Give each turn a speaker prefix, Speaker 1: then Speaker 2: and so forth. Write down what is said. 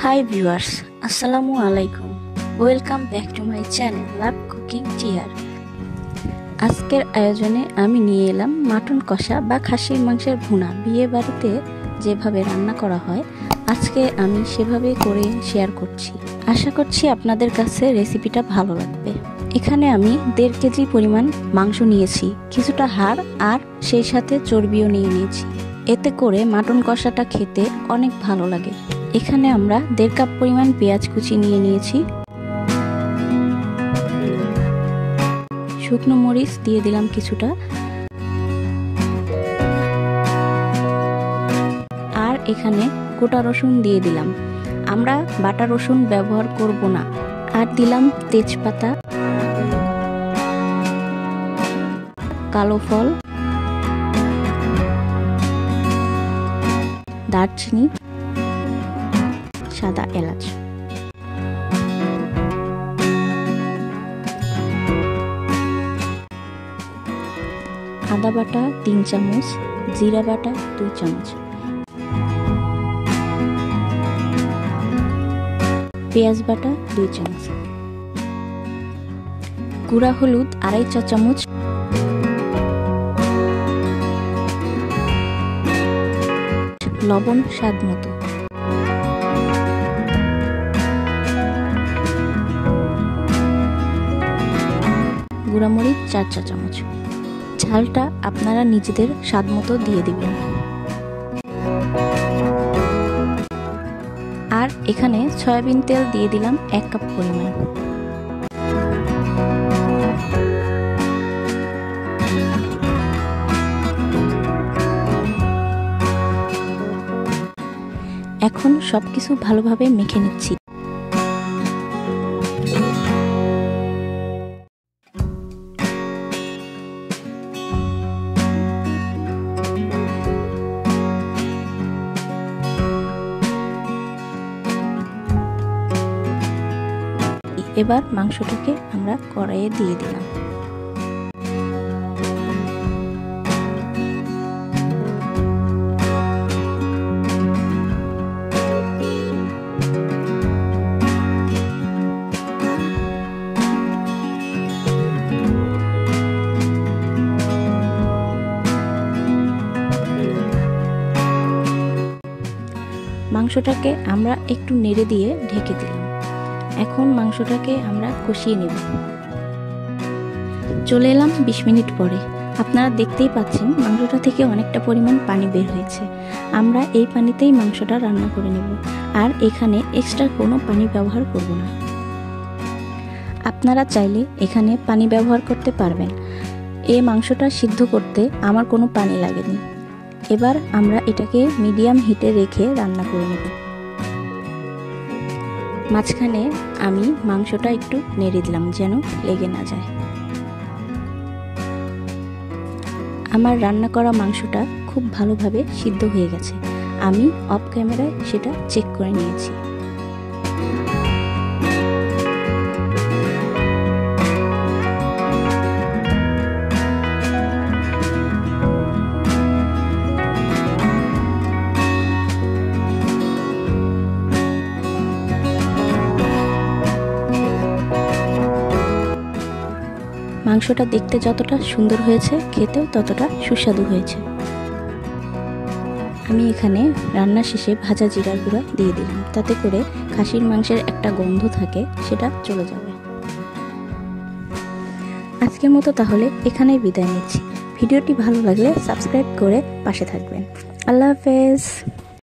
Speaker 1: Hi viewers, Assalamu alaikum. Welcome back to my channel Love Cooking Tier. আজকের আয়োজনে আমি নিয়ে এলাম মাটন কষা বা খাসির মাংসের ভুনা। বিয়ে বাড়িতে যেভাবে রান্না করা হয় আজকে আমি সেভাবে করে শেয়ার করছি। আশা করছি আপনাদের কাছে রেসিপিটা ভালো লাগবে। এখানে আমি 1.5 কেজি পরিমাণ মাংস নিয়েছি, কিছুটা হাড় আর সেই সাথে চর্বিও নিয়েছি। এতে করে মাটন কষাটা খেতে অনেক ভালো লাগে। এখানে আমরা 1.5 কাপ পরিমাণ পেঁয়াজ কুচি নিয়ে নিয়েছি। শুকনো মরিচ দিয়ে দিলাম কিছুটা, আর এখানে গোটা রসুন দিয়ে দিলাম। আমরা বাটা রসুন ব্যবহার করব না। আর দিলাম তেজপাতা, কালো ফল, দারচিনি, সাদা এলাচ। আদা বাটা 3 চামচ, জিরা বাটা 2 চামচ, পেঁয়াজ বাটা 2 চামচ, গুঁড়া হলুদ 2.5 চা চামচ, লবণ স্বাদ মতো, গুঁড়ামরিচ 4 চা চামচ। ঝালটা আপনারা নিজেদের স্বাদ মতো দিয়ে দিবেন। আর এখানে সয়াবিন তেল দিয়ে দিলাম 1 কাপ পরিমাণ। এখন সবকিছু ভালোভাবে মেখে নিচ্ছি। এবার মাংসটাকে আমরা কড়াইয়ে দিয়ে দিলাম। মাংসটাকে আমরা একটু নেড়ে দিয়ে ঢেকে দিলাম। এখন মাংসটাকে আমরা কষিয়ে নেব। চলে এলাম 20 মিনিট পরে। আপনারা দেখতেই পাচ্ছেন মাংসটা থেকে অনেকটা পরিমাণ পানি বের হয়েছে। আমরা এই পানিতেই মাংসটা রান্না করে নেব, আর এখানে এক্সট্রা কোনো পানি ব্যবহার করব না। আপনারা চাইলে এখানে পানি ব্যবহার করতে পারবেন। এই মাংসটা সিদ্ধ করতে আমার কোনো পানি লাগেনি। এবার আমরা এটাকে মিডিয়াম হিটে রেখে রান্না করে নেব। মাঝখানে আমি মাংসটা একটু নেড়ে দিলাম যেন লেগে না যায়। আমার রান্না করা মাংসটা খুব ভালোভাবে সিদ্ধ হয়ে গেছে। আমি অফ ক্যামেরায় সেটা চেক করে নিয়েছি। মাংসটা দেখতে যতটা সুন্দর হয়েছে, খেতেও ততটা সুস্বাদু হয়েছে। আমি এখানে রান্না শেষে ভাজা জিরার গুঁড়া দিয়ে দিলাম, তাতে করে খাসির মাংসের একটা গন্ধ থাকে, সেটা চলে যাবে। আজকের মতো তাহলে এখানেই বিদায় নিচ্ছি। ভিডিওটি ভালো লাগলে সাবস্ক্রাইব করে পাশে থাকবেন। আল্লাহ হাফেজ।